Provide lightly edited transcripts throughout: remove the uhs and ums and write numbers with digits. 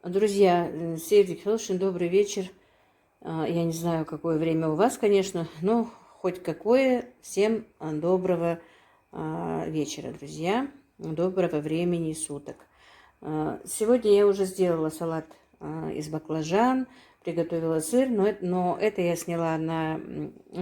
Друзья, Сейдик Хелшин, добрый вечер. Я не знаю, какое время у вас, конечно, но хоть какое. Всем доброго вечера, друзья. Доброго времени суток. Сегодня я уже сделала салат из баклажан, приготовила сыр, но это я сняла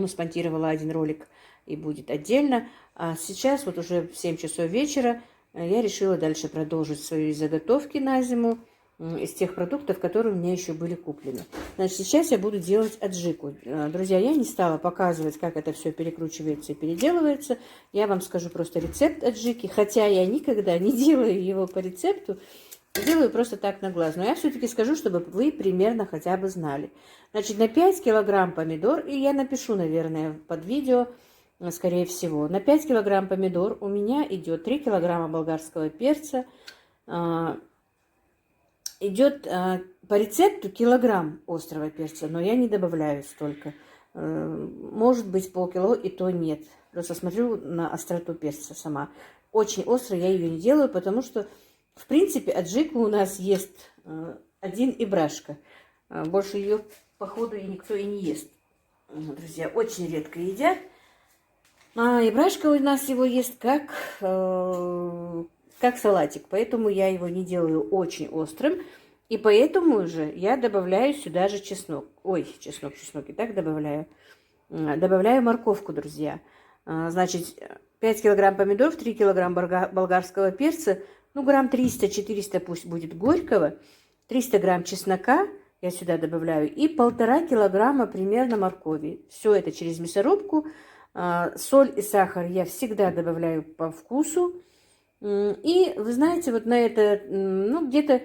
спонтировала один ролик и будет отдельно. А сейчас вот уже в 7 часов вечера я решила дальше продолжить свои заготовки на зиму из тех продуктов, которые у меня еще были куплены. Значит, сейчас я буду делать аджику. Друзья, я не стала показывать, как это все перекручивается и переделывается. Я вам скажу просто рецепт аджики, хотя я никогда не делаю его по рецепту, делаю просто так на глаз. Но я все-таки скажу, чтобы вы примерно хотя бы знали. Значит, на 5 килограмм помидор, и я напишу, наверное, под видео, скорее всего. На 5 килограмм помидор у меня идет 3 килограмма болгарского перца. Идет по рецепту килограмм острого перца, но я не добавляю столько. Может быть полкило, и то нет. Просто смотрю на остроту перца сама. Очень остро я ее не делаю, потому что, в принципе, аджику у нас ест один ибрашка. Больше ее, походу, и никто и не ест. Друзья, очень редко едят. А ибрашка у нас его ест как салатик, поэтому я его не делаю очень острым, и поэтому же я добавляю сюда же чеснок. Ой, чеснок, и так добавляю. Добавляю морковку, друзья. Значит, 5 килограмм помидоров, 3 килограмм болгарского перца, ну, грамм 300-400 пусть будет горького, 300 грамм чеснока я сюда добавляю, и 1,5 килограмма примерно моркови. Все это через мясорубку. Соль и сахар я всегда добавляю по вкусу. И вы знаете, вот на это, ну, где-то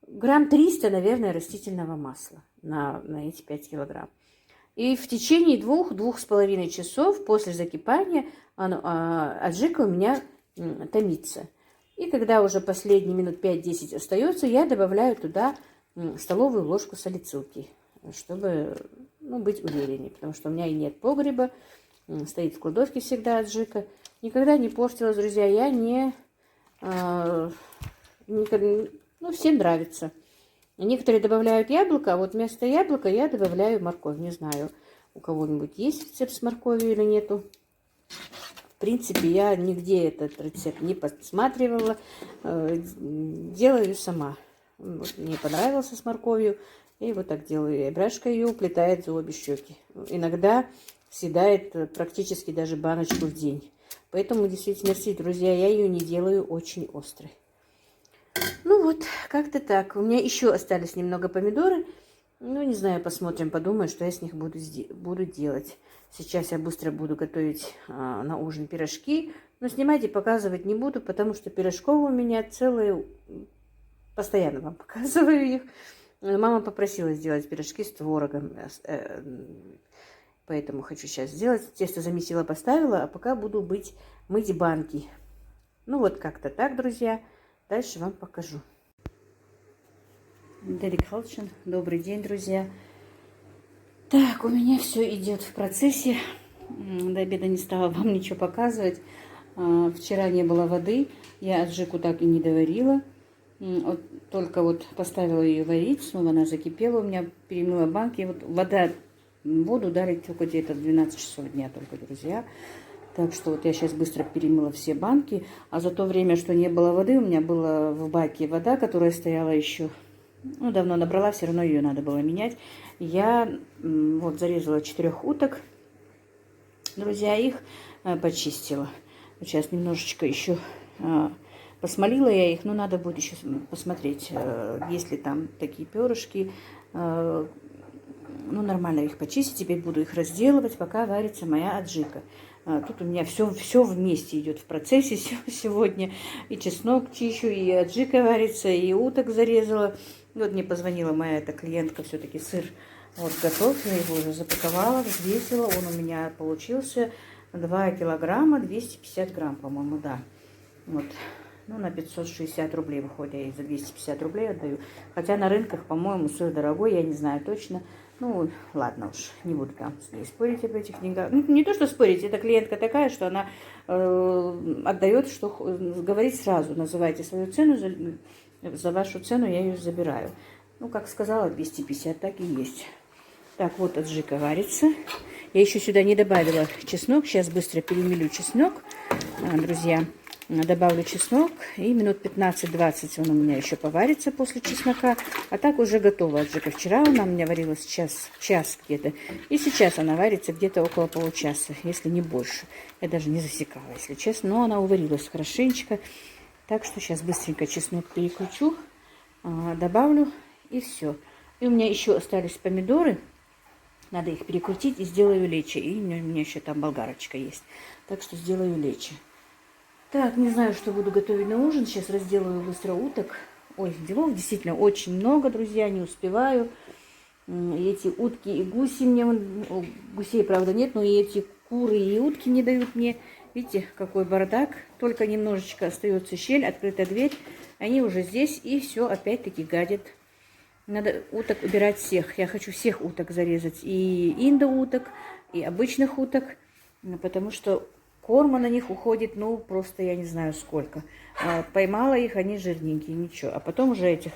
грамм 300, наверное, растительного масла на эти 5 килограмм. И в течение 2-2,5 часов после закипания аджика у меня томится. И когда уже последние минут 5-10 остается, я добавляю туда столовую ложку салицилки, чтобы быть увереннее, потому что у меня и нет погреба, стоит в кладовке всегда аджика. Никогда не портилась, друзья, я всем нравится. Некоторые добавляют яблоко, а вот вместо яблока я добавляю морковь. Не знаю, у кого-нибудь есть рецепт с морковью или нету. В принципе, я нигде этот рецепт не подсматривала. Делаю сама. Вот мне понравился с морковью. И вот так делаю. И брашка ее уплетает за обе щеки. Иногда съедает практически даже баночку в день. Поэтому, действительно, друзья, я ее не делаю очень острой. Ну вот, как-то так. У меня еще остались немного помидоры. Ну, не знаю, посмотрим, подумаю, что я с них буду делать. Сейчас я быстро буду готовить на ужин пирожки. Но снимать и показывать не буду, потому что пирожков у меня целые. Постоянно вам показываю их. Мама попросила сделать пирожки с творогом. Поэтому хочу сейчас сделать. Тесто замесила, поставила, а пока буду мыть банки. Ну вот как-то так, друзья. Дальше вам покажу. Дарик Халчин, добрый день, друзья. Так, у меня все идет в процессе. До обеда не стала вам ничего показывать. Вчера не было воды. Я аджику так и не доварила. Только вот поставила ее варить. Снова она закипела. У меня перемыла банки. Вот воду дарить только где-то в 12 часов дня только, друзья. Так что вот я сейчас быстро перемыла все банки. А за то время, что не было воды, у меня была в баке вода, которая стояла еще, давно набрала, все равно ее надо было менять. Я вот зарезала 4 уток. Друзья, их почистила. Вот сейчас немножечко еще посмолила я их, но надо будет еще посмотреть, есть ли там такие перышки. Нормально их почистить. Теперь буду их разделывать, пока варится моя аджика. Тут у меня все вместе идет в процессе сегодня. И чеснок чищу, и аджика варится, и уток зарезала. Вот мне позвонила моя эта клиентка, все-таки сыр вот готов. Я его уже запаковала, взвесила. Он у меня получился 2 килограмма 250 грамм, по-моему, да. Вот. На 560 рублей выходит. Я и за 250 рублей отдаю. Хотя на рынках, по-моему, сыр дорогой, я не знаю точно. Ладно уж, не буду там с ней спорить об этих деньгах. Не то, что спорить, эта клиентка такая, что она отдает, что говорит сразу, называйте свою цену, за вашу цену я ее забираю. Ну, как сказала, 250, так и есть. Так, вот аджика варится. Я еще сюда не добавила чеснок. Сейчас быстро перемелю чеснок, друзья. Добавлю чеснок. И минут 15-20 он у меня еще поварится после чеснока. А так уже готова аджика. Вчера она у меня варилась час где-то. И сейчас она варится где-то около получаса, если не больше. Я даже не засекала, если честно. Но она уварилась хорошенечко. Так что сейчас быстренько чеснок переключу, добавлю и все. И у меня еще остались помидоры. Надо их перекрутить и сделаю лечи. И у меня еще там болгарочка есть. Так что сделаю лечи. Так, не знаю, что буду готовить на ужин. Сейчас разделаю быстро уток. Ой, делов действительно очень много, друзья. Не успеваю. И эти утки и гуси мне... Гусей, правда, нет, но и эти куры и утки не дают мне. Видите, какой бардак. Только немножечко остается щель, открыта дверь. Они уже здесь и все опять-таки гадят. Надо уток убирать всех. Я хочу всех уток зарезать. И индоуток, и обычных уток. Потому что корма на них уходит, ну, просто я не знаю сколько. Поймала их, они жирненькие, ничего. А потом уже этих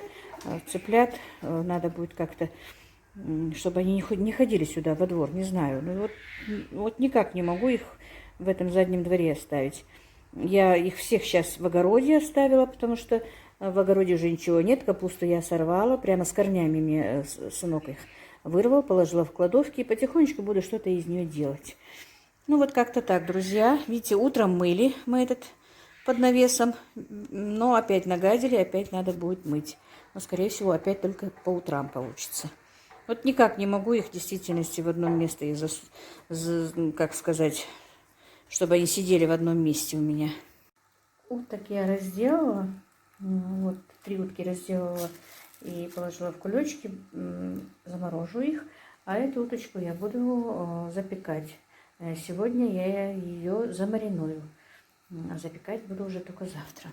цыплят надо будет как-то, чтобы они не ходили сюда во двор. Не знаю. Ну, вот никак не могу их в этом заднем дворе оставить. Я их всех сейчас в огороде оставила, потому что в огороде уже ничего нет. Капусту я сорвала, прямо с корнями мне сынок их вырвал, положила в кладовки. И потихонечку буду что-то из нее делать. Ну вот как-то так, друзья. Видите, утром мыли мы этот под навесом, но опять нагадили, опять надо будет мыть. Но, скорее всего, опять только по утрам получится. Вот никак не могу их в действительности в одном месте, как сказать, чтобы они сидели в одном месте у меня. Уток я разделала. Вот 3 утки разделала и положила в кулечки, заморожу их. А эту уточку я буду запекать. Сегодня я ее замариную. А запекать буду уже только завтра.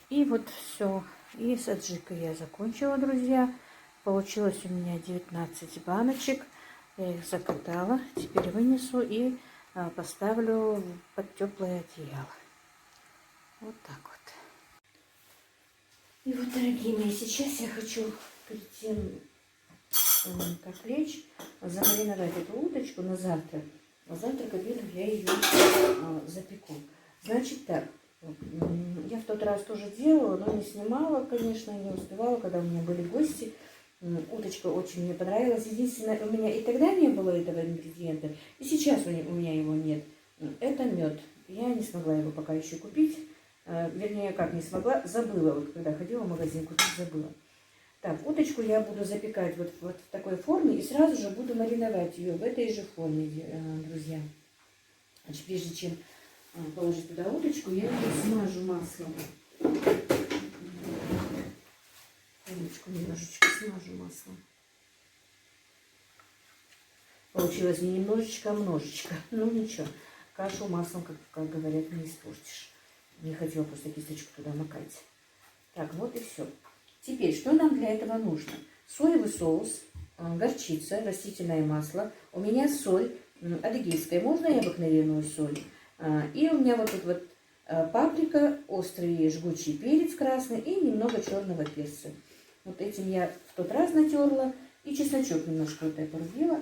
И вот все. И с аджикой я закончила, друзья. Получилось у меня 19 баночек. Я их закатала. Теперь вынесу и поставлю под теплое одеяло. Вот так вот. И вот, дорогие мои, сейчас я хочу перед тем, как лечь, замариновать эту уточку на завтра. А завтра к обеду я ее запеку. Значит так, я в тот раз тоже делала, но не снимала, конечно, не успевала, когда у меня были гости. Уточка очень мне понравилась. Единственное, у меня и тогда не было этого ингредиента, и сейчас у меня его нет. Это мед. Я не смогла его пока еще купить. Вернее, как не смогла, забыла. Вот когда ходила в магазин, купить забыла. Так, уточку я буду запекать вот в такой форме и сразу же буду мариновать ее в этой же форме, друзья. Значит, прежде чем положить туда уточку, я ее смажу маслом. Уточку немножечко смажу маслом. Получилось не немножечко, а множечко. Ну ничего, кашу маслом, как говорят, не испортишь. Не хотела просто кисточку туда макать. Так, вот и все. Теперь, что нам для этого нужно? Соевый соус, горчица, растительное масло. У меня соль адыгейская, можно и обыкновенную соль. И у меня вот тут вот паприка, острый жгучий перец красный и немного черного перца. Вот этим я в тот раз натерла. И чесночок немножко вот это порубила.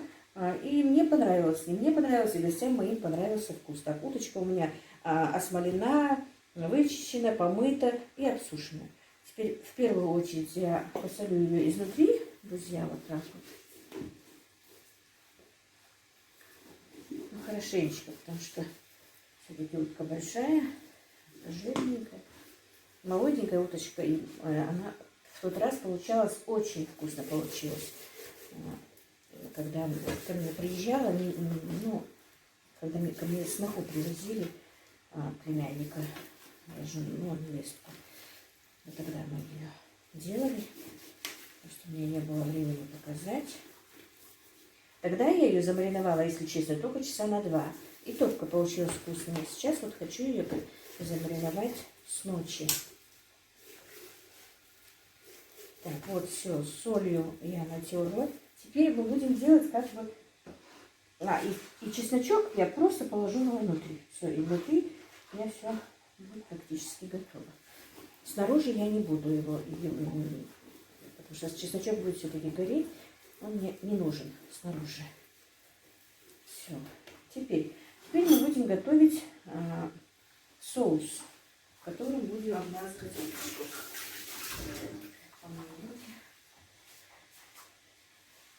И мне понравилось. И мне понравилось, и гостям моим понравился вкус. Так, уточка у меня осмолена, вычищена, помыта и обсушена. Теперь в первую очередь я посолю ее изнутри, друзья, вот так вот. Ну, хорошенечко, потому что все-таки утка большая, жирненькая. Молоденькая уточка, и она в тот раз получалась очень вкусно получилась. Когда ко мне приезжала, ну, когда ко мне сноху привозили, племянника, ну, невестку. Вот тогда мы ее делали, потому что у меня не было времени показать. Тогда я ее замариновала, если честно, только часа на 2. И только получилось вкусно. Сейчас вот хочу ее замариновать с ночи. Так, вот все, с солью я натерла. Теперь мы будем делать как бы... и чесночок я просто положу внутрь. Все, и внутри у меня все будет практически готово. Снаружи я не буду его, Потому что чесночок будет все-таки гореть. Он мне не нужен снаружи. Все. Теперь мы будем готовить соус, которым будем обмазывать уточку.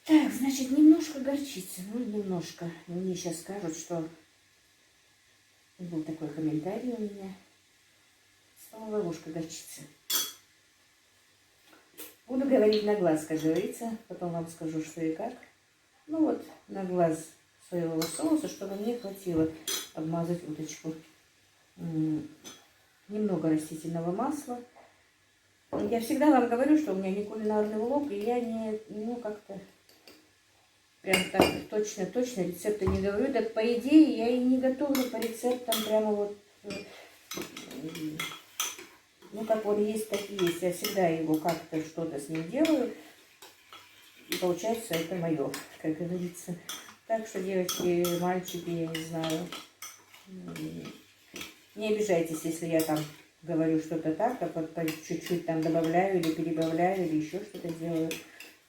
Так, значит, немножко горчицы. Ну, немножко. Мне сейчас скажут, что был такой комментарий у меня. Столовая ложка горчицы. Буду говорить на глаз, как говорится. Потом вам скажу, что и как. Ну вот, на глаз соевого соуса, чтобы мне хватило обмазать уточку. Немного растительного масла. Я всегда вам говорю, что у меня не кулинарный влог, и я не, ну, как-то прям так точно рецепты не говорю. Да, по идее, я и не готовлю по рецептам прямо вот, ну, как он есть, так и есть. Я всегда его как-то что-то с ним делаю, и получается это мое, как говорится. Так что, девочки, мальчики, я не знаю, не обижайтесь, если я там говорю что-то так, а чуть-чуть там добавляю или перебавляю, или еще что-то делаю.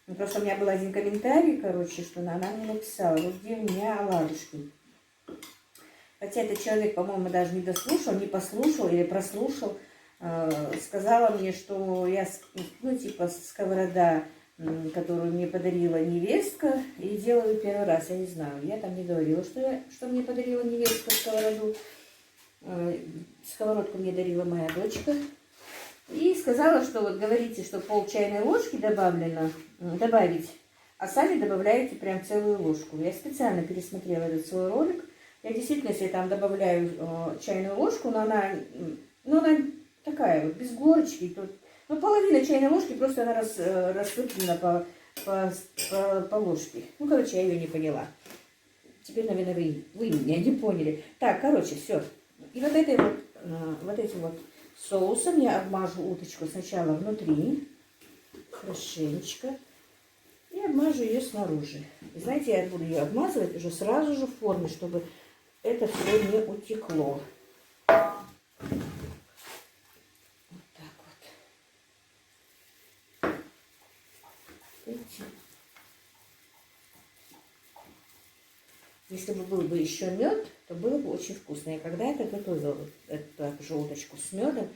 Ну, просто у меня был один комментарий, короче, что она мне написала, вот где у меня оладушки. Хотя этот человек, по-моему, даже не дослушал, не послушал или прослушал. Сказала мне, что я, ну, типа, сковорода, которую мне подарила невестка, и делаю первый раз. Я не знаю, я там не говорила, что мне подарила невестка сковороду. Сковородку мне дарила моя дочка. И сказала, что вот говорите, что пол чайной ложки добавить, а сами добавляете прям целую ложку. Я специально пересмотрела этот свой ролик. Я действительно, если там добавляю чайную ложку, но она такая вот, без горочки. Тут, ну, половина чайной ложки, просто она рассыпана по ложке. Ну, короче, я ее не поняла. Теперь, наверное, вы меня не поняли. Так, короче, все. И вот этим вот соусом я обмажу уточку сначала внутри, хорошенечко, и обмажу ее снаружи. И знаете, я буду ее обмазывать уже сразу же в форме, чтобы это все не утекло. Вот так вот. Видите? Если бы был бы еще мед, то было бы очень вкусно. Я когда-то готовила эту желудочку с медом.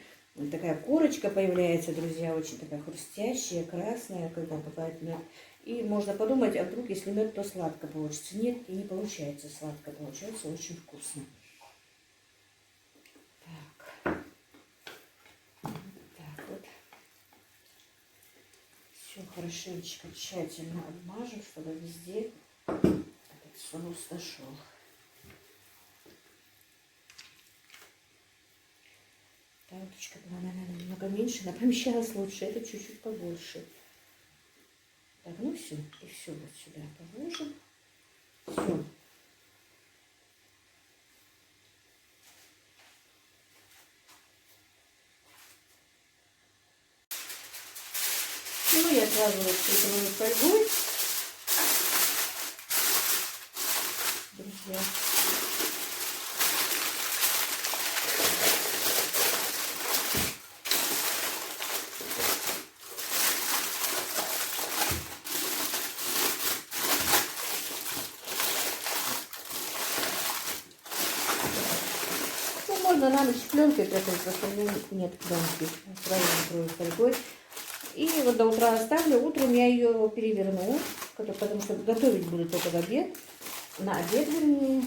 Такая корочка появляется, друзья, очень такая хрустящая, красная, когда бывает мед. И можно подумать, а вдруг, если мед, то сладко получится. Нет, и не получается сладко, получается очень вкусно. Так. Так вот. Все хорошенечко, тщательно обмажем, чтобы везде соус дошел. Та уточка была, наверное, немного меньше, она помещалась лучше, это чуть-чуть побольше. Так, ну все, и все вот сюда положим. Все. Ну, я сразу вот прикрою фольгой. Друзья. Ну, можно на ночь пленкой прятать, просто у меня нет пленки. Сразу накрою фольгой. И вот до утра оставлю. Утром я ее переверну, потому что готовить буду только в обед. На обед, вернее.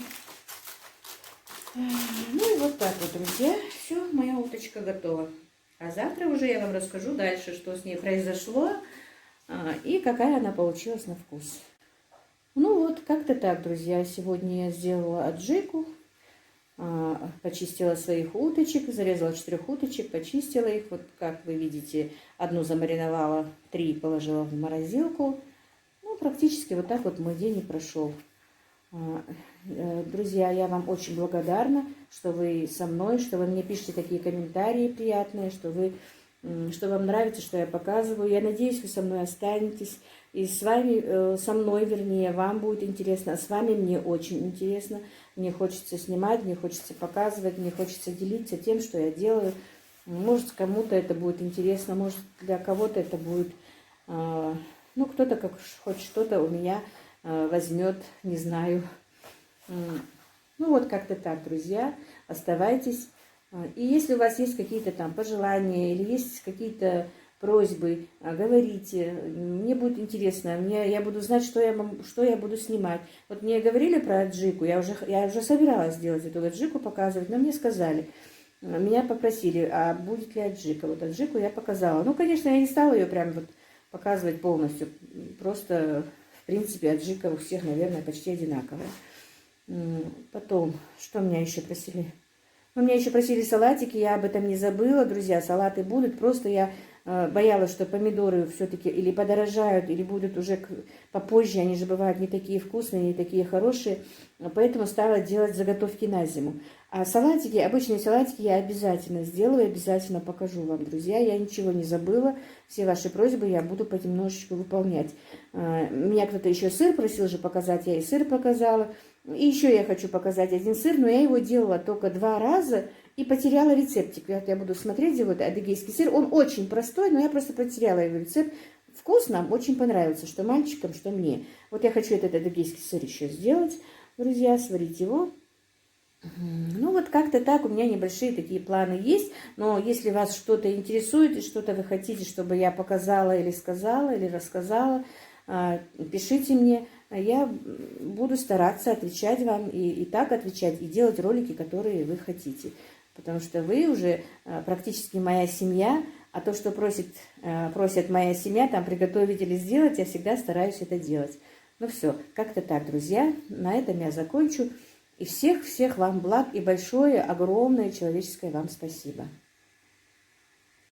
Ну и вот так вот, друзья. Все, моя уточка готова. А завтра уже я вам расскажу дальше, что с ней произошло и какая она получилась на вкус. Ну вот, как-то так, друзья. Сегодня я сделала аджику. Почистила своих уточек, зарезала 4 уточек, почистила их. Вот как вы видите, одну замариновала, 3 положила в морозилку. Ну, практически вот так вот мой день и прошел. Друзья, я вам очень благодарна, что вы со мной, что вы мне пишете такие комментарии приятные, что вам нравится, что я показываю. Я надеюсь, вы со мной останетесь. И с вами, со мной, вернее, вам будет интересно, а с вами мне очень интересно. Мне хочется снимать, мне хочется показывать, мне хочется делиться тем, что я делаю. Может, кому-то это будет интересно, может, для кого-то это будет Ну, кто-то как хоть что-то у меня возьмет, не знаю. Ну, вот как-то так, друзья, оставайтесь. И если у вас есть какие-то там пожелания или есть какие-то просьбы, говорите. Мне будет интересно, я буду знать, что я буду снимать. Вот мне говорили про аджику, я уже собиралась сделать эту аджику, показывать, но мне сказали, меня попросили, а будет ли аджика. Вот аджику я показала. Ну, конечно, я не стала ее прям вот показывать полностью. Просто, в принципе, аджика у всех, наверное, почти одинаковая. Потом, что меня еще просили? Ну, меня еще просили салатики, я об этом не забыла, друзья, салаты будут. Просто я боялась, что помидоры все-таки или подорожают, или будут уже попозже, они же бывают не такие вкусные, не такие хорошие. Поэтому стала делать заготовки на зиму. А салатики, обычные салатики я обязательно сделаю, обязательно покажу вам, друзья. Я ничего не забыла, все ваши просьбы я буду понемножечку выполнять. Меня кто-то еще сыр просил же показать, я и сыр показала. И еще я хочу показать один сыр, но я его делала только 2 раза и потеряла рецептик. Я буду смотреть, где вот адыгейский сыр. Он очень простой, но я просто потеряла его рецепт. Вкус нам очень понравился, что мальчикам, что мне. Вот я хочу этот адыгейский сыр еще сделать, друзья, сварить его. Ну вот как-то так, у меня небольшие такие планы есть, но если вас что-то интересует и что-то вы хотите, чтобы я показала или сказала, или рассказала, пишите мне, я буду стараться отвечать вам и так отвечать, и делать ролики, которые вы хотите, потому что вы уже практически моя семья, а то, что просит моя семья, там приготовить или сделать, я всегда стараюсь это делать. Ну все, как-то так, друзья, на этом я закончу. И всех-всех вам благ и большое, огромное человеческое вам спасибо.